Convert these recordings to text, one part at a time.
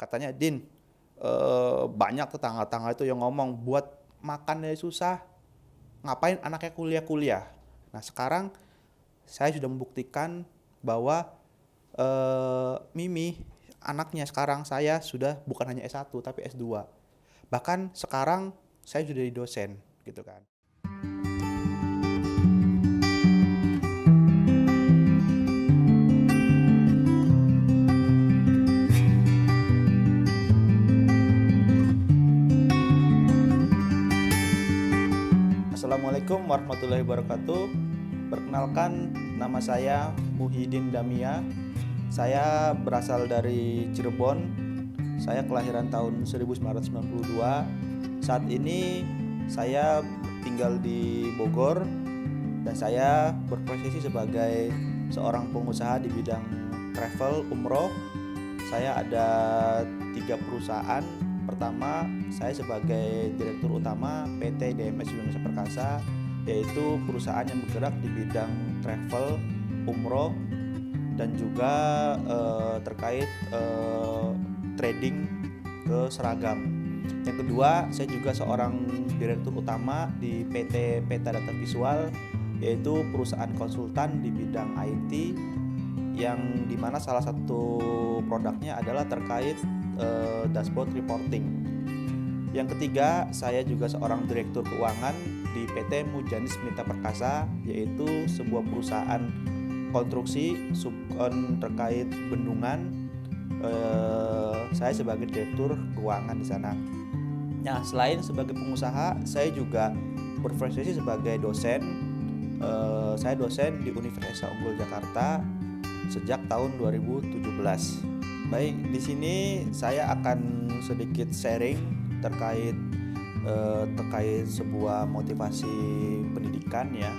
katanya, "Din, banyak tetangga-tetangga itu yang ngomong buat makan aja susah, ngapain anaknya kuliah-kuliah." Nah sekarang saya sudah membuktikan bahwa Mimi, anaknya sekarang saya sudah bukan hanya S1 tapi S2. Bahkan sekarang saya sudah jadi dosen gitu kan. Assalamualaikum warahmatullahi wabarakatuh. Perkenalkan, nama saya Muhyiddin Damia. Saya berasal dari Cirebon. Saya kelahiran tahun 1992. Saat ini saya tinggal di Bogor dan saya berprofesi sebagai seorang pengusaha di bidang travel umroh. Saya ada 3 perusahaan. Pertama, saya sebagai Direktur Utama PT DMS Indonesia Perkasa, yaitu perusahaan yang bergerak di bidang travel, umroh, dan juga terkait trading ke seragam. Yang kedua, saya juga seorang Direktur Utama di PT Peta Data Visual, yaitu perusahaan konsultan di bidang IT, yang dimana salah satu produknya adalah terkait dashboard reporting. Yang ketiga, saya juga seorang direktur keuangan di PT Mujanis Mitra Perkasa, yaitu sebuah perusahaan konstruksi subkon terkait bendungan. Saya sebagai direktur keuangan di sana. Nah, selain sebagai pengusaha, saya juga berprofesi sebagai dosen. Saya dosen di Universitas Unggul Jakarta sejak tahun 2017. Baik, di sini saya akan sedikit sharing terkait sebuah motivasi pendidikan ya.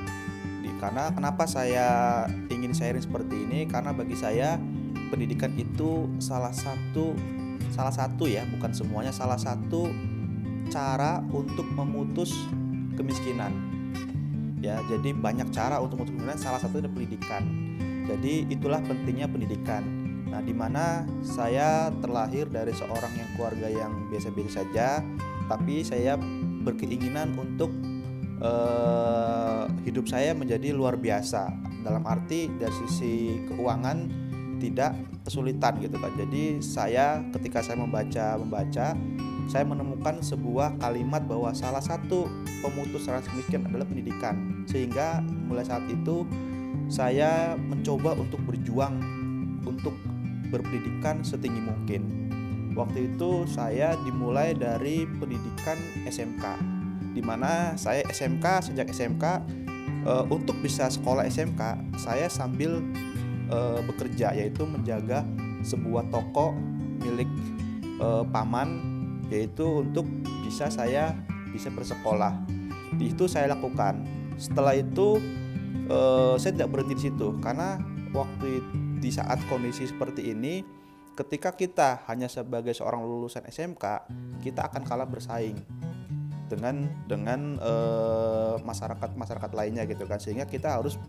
Karena kenapa saya ingin sharing seperti ini? Karena bagi saya pendidikan itu salah satu ya, bukan semuanya, salah satu cara untuk memutus kemiskinan. Ya, jadi banyak cara untuk memutus kemiskinan, salah satunya pendidikan. Jadi itulah pentingnya pendidikan. Nah, di mana saya terlahir dari seorang yang keluarga yang biasa-biasa saja, tapi saya berkeinginan untuk hidup saya menjadi luar biasa. Dalam arti dari sisi keuangan tidak kesulitan gitu kan. Jadi saya ketika saya membaca, saya menemukan sebuah kalimat bahwa salah satu pemutus rantai kemiskinan adalah pendidikan. Sehingga mulai saat itu saya mencoba untuk berjuang untuk berpendidikan setinggi mungkin. Waktu itu saya dimulai dari pendidikan SMK, di mana saya sejak SMK untuk bisa sekolah SMK saya sambil bekerja, yaitu menjaga sebuah toko milik paman, yaitu untuk saya bisa bersekolah. Itu saya lakukan. Setelah itu saya tidak berhenti di situ, karena di saat kondisi seperti ini, ketika kita hanya sebagai seorang lulusan SMK, kita akan kalah bersaing dengan masyarakat lainnya gitu kan, sehingga kita harus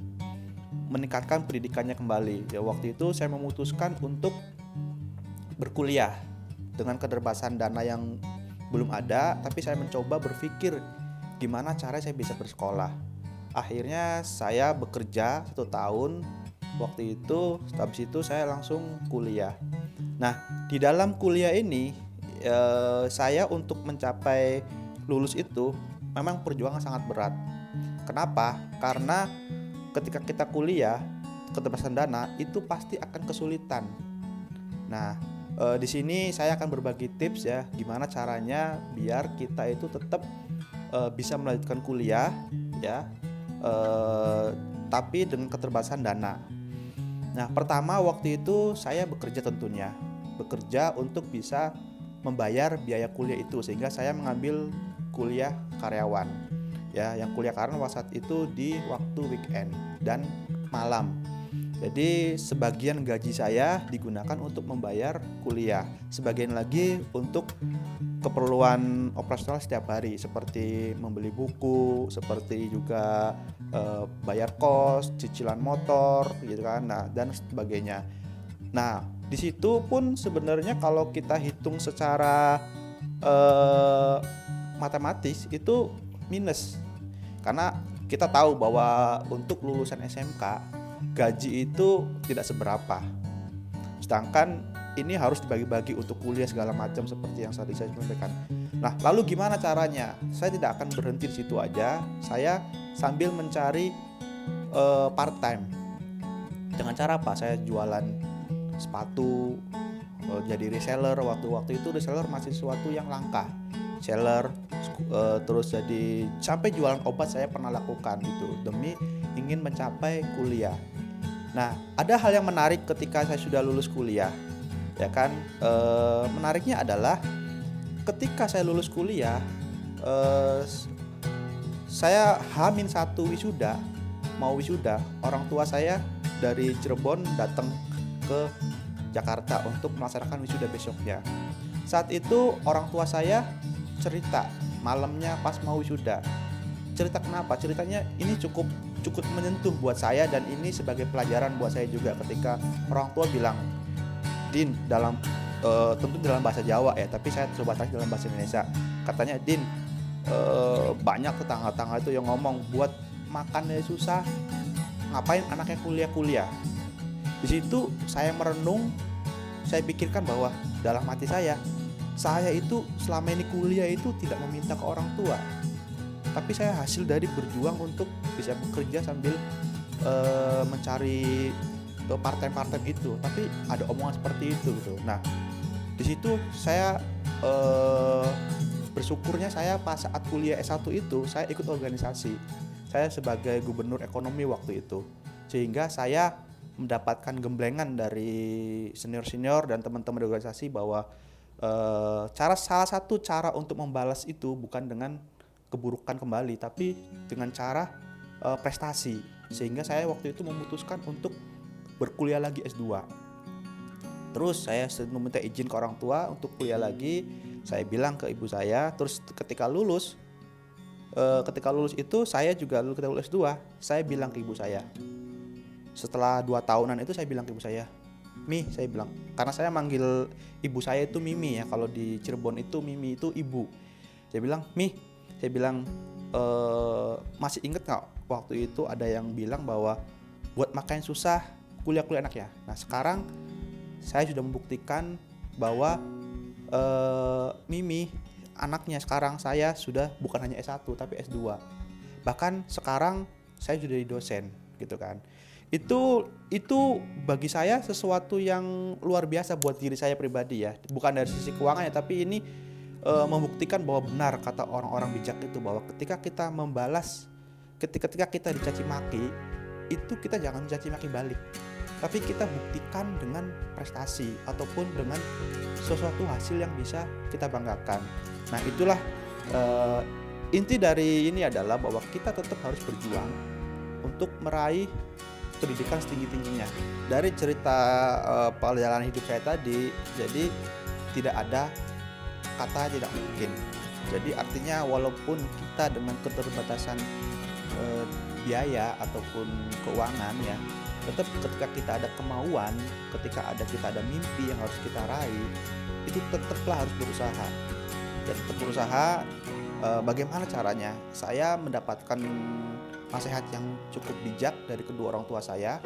meningkatkan pendidikannya kembali. Ya, waktu itu saya memutuskan untuk berkuliah dengan keterbatasan dana yang belum ada, tapi saya mencoba berpikir gimana cara saya bisa bersekolah. Akhirnya saya bekerja 1 tahun. Waktu itu, habis itu saya langsung kuliah. Nah, di dalam kuliah ini saya untuk mencapai lulus itu memang perjuangan sangat berat. Kenapa? Karena ketika kita kuliah, keterbatasan dana itu pasti akan kesulitan. Nah, di sini saya akan berbagi tips ya, gimana caranya biar kita itu tetap bisa melanjutkan kuliah ya, tapi dengan keterbatasan dana. Nah, pertama waktu itu saya bekerja untuk bisa membayar biaya kuliah itu, sehingga saya mengambil kuliah karyawan ya, yang kuliah karyawan saat itu di waktu weekend dan malam. Jadi sebagian gaji saya digunakan untuk membayar kuliah, sebagian lagi untuk keperluan operasional setiap hari, seperti membeli buku, seperti juga bayar kos, cicilan motor gitu kan, nah, dan sebagainya. Nah, Di situ pun sebenarnya kalau kita hitung secara eh, matematis itu minus, karena kita tahu bahwa untuk lulusan SMK gaji itu tidak seberapa, sedangkan ini harus dibagi-bagi untuk kuliah segala macam seperti yang tadi saya sampaikan. Nah, lalu gimana caranya? Saya tidak akan berhenti di situ aja. Saya sambil mencari part time. Dengan cara apa? Saya jualan sepatu, jadi reseller. Waktu itu reseller masih sesuatu yang langka. Seller, terus jadi sampai jualan obat saya pernah lakukan itu demi ingin mencapai kuliah. Nah, ada hal yang menarik ketika saya sudah lulus kuliah, ya kan? Menariknya adalah ketika saya lulus kuliah, saya H-1 wisuda, mau wisuda, orang tua saya dari Cirebon datang ke Jakarta untuk melaksanakan wisuda besoknya. Saat itu orang tua saya cerita malamnya pas mau wisuda. Cerita kenapa? Ceritanya ini cukup menyentuh buat saya, dan ini sebagai pelajaran buat saya juga ketika orang tua bilang, Din, dalam tentu dalam bahasa Jawa ya, tapi saya coba tanya dalam bahasa Indonesia. Katanya, Din, banyak tetangga-tetangga itu yang ngomong buat makannya susah, ngapain anaknya kuliah. Di situ saya merenung, saya pikirkan bahwa dalam hati saya itu selama ini kuliah itu tidak meminta ke orang tua, tapi saya hasil dari berjuang untuk bisa bekerja sambil mencari part-time itu. Tapi ada omongan seperti itu gitu. Nah, di situ saya bersyukurnya saya pas saat kuliah S1 itu saya ikut organisasi. Saya sebagai gubernur ekonomi waktu itu, sehingga saya mendapatkan gemblengan dari senior-senior dan teman-teman di organisasi bahwa salah satu cara untuk membalas itu bukan dengan keburukan kembali, tapi dengan cara prestasi. Sehingga saya waktu itu memutuskan untuk berkuliah lagi S2. Terus saya meminta izin ke orang tua untuk kuliah lagi. Saya bilang ke ibu saya. Terus ketika lulus itu saya juga ketika lulus S2, saya bilang ke ibu saya. Setelah 2 tahunan itu saya bilang ke ibu saya, Mi, saya bilang, karena saya manggil ibu saya itu Mimi ya, kalau di Cirebon itu Mimi itu ibu. Saya bilang, Mi, saya bilang, masih inget gak waktu itu ada yang bilang bahwa buat makan susah, kuliah enak ya. Nah, sekarang saya sudah membuktikan bahwa Mimi, anaknya sekarang saya sudah bukan hanya S1 tapi S2. Bahkan sekarang saya sudah jadi dosen gitu kan. Itu bagi saya sesuatu yang luar biasa buat diri saya pribadi ya. Bukan dari sisi keuangannya, tapi ini membuktikan bahwa benar kata orang-orang bijak itu, bahwa ketika kita membalas, ketika kita dicaci maki, itu kita jangan mencaci maki balik, tapi kita buktikan dengan prestasi ataupun dengan sesuatu hasil yang bisa kita banggakan. Nah, itulah inti dari ini adalah bahwa kita tetap harus berjuang untuk meraih pendidikan setinggi-tingginya. Dari cerita perjalanan hidup saya tadi, jadi tidak ada kata tidak mungkin. Jadi artinya walaupun kita dengan keterbatasan biaya ataupun keuangan ya, tetap ketika kita ada kemauan, ketika kita ada mimpi yang harus kita raih, itu tetaplah harus berusaha. Ya, tetap berusaha. Bagaimana caranya? Saya mendapatkan nasihat yang cukup bijak dari kedua orang tua saya.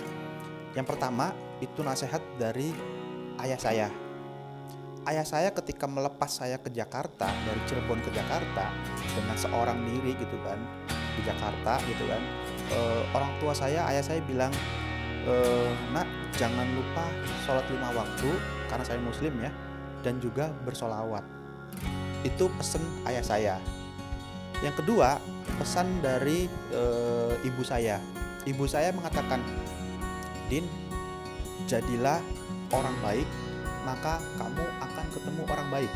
Yang pertama itu nasihat dari ayah saya. Ayah saya ketika melepas saya ke Jakarta, dari Cirebon ke Jakarta dengan seorang diri gitu kan, di Jakarta gitu kan, orang tua saya, ayah saya bilang, nak, jangan lupa sholat 5 waktu karena saya muslim ya, dan juga bersolawat. Itu pesan ayah saya. Yang kedua, pesan dari ibu saya. Ibu saya mengatakan, Din, jadilah orang baik, maka kamu akan ketemu orang baik.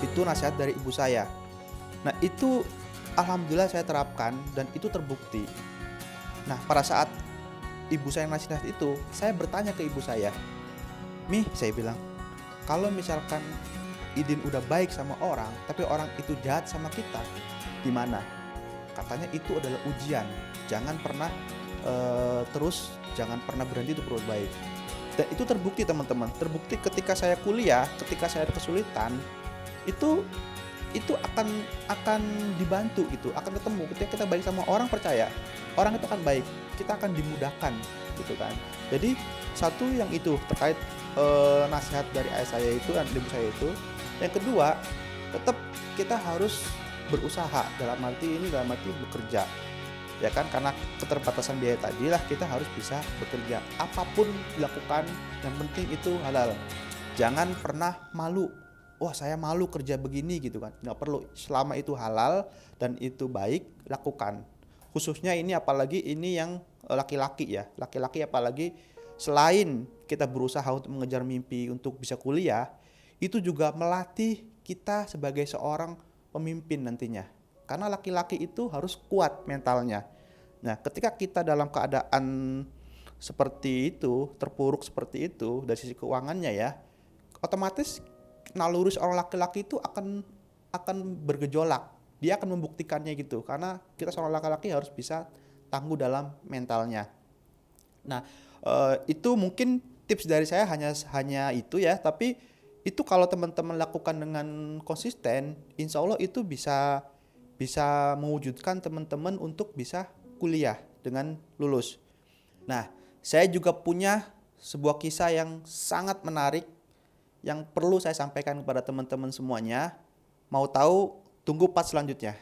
Itu nasihat dari ibu saya. Nah, itu alhamdulillah saya terapkan dan itu terbukti. Nah, pada saat ibu saya nasihat itu, saya bertanya ke ibu saya, Mi, saya bilang, kalau misalkan Idin udah baik sama orang, tapi orang itu jahat sama kita, gimana? Katanya itu adalah ujian. Jangan pernah jangan pernah berhenti untuk berbuat baik. Dan itu terbukti teman-teman, terbukti ketika saya kuliah, ketika saya ada kesulitan, itu akan dibantu gitu, akan ketemu ketika kita baik sama orang, percaya orang itu akan baik, kita akan dimudahkan gitu kan. Jadi satu yang itu terkait nasihat dari ayah saya itu dan ibu saya itu. Yang kedua, tetap kita harus berusaha, dalam arti bekerja, ya kan, karena keterbatasan biaya tadi lah kita harus bisa bekerja, apapun dilakukan yang penting itu halal. Jangan pernah malu, wah saya malu kerja begini gitu kan, nggak perlu, selama itu halal dan itu baik, lakukan. Khususnya ini, apalagi ini yang laki-laki ya, laki-laki apalagi, selain kita berusaha untuk mengejar mimpi untuk bisa kuliah, itu juga melatih kita sebagai seorang pemimpin nantinya. Karena laki-laki itu harus kuat mentalnya. Nah, ketika kita dalam keadaan seperti itu, terpuruk seperti itu dari sisi keuangannya ya, otomatis naluri seorang laki-laki itu akan bergejolak. Dia akan membuktikannya gitu. Karena kita seorang laki-laki harus bisa tangguh dalam mentalnya. Nah, itu mungkin tips dari saya hanya itu ya, tapi itu kalau teman-teman lakukan dengan konsisten, insya Allah itu bisa mewujudkan teman-teman untuk bisa kuliah dengan lulus. Nah, saya juga punya sebuah kisah yang sangat menarik yang perlu saya sampaikan kepada teman-teman semuanya. Mau tahu? Tunggu part selanjutnya.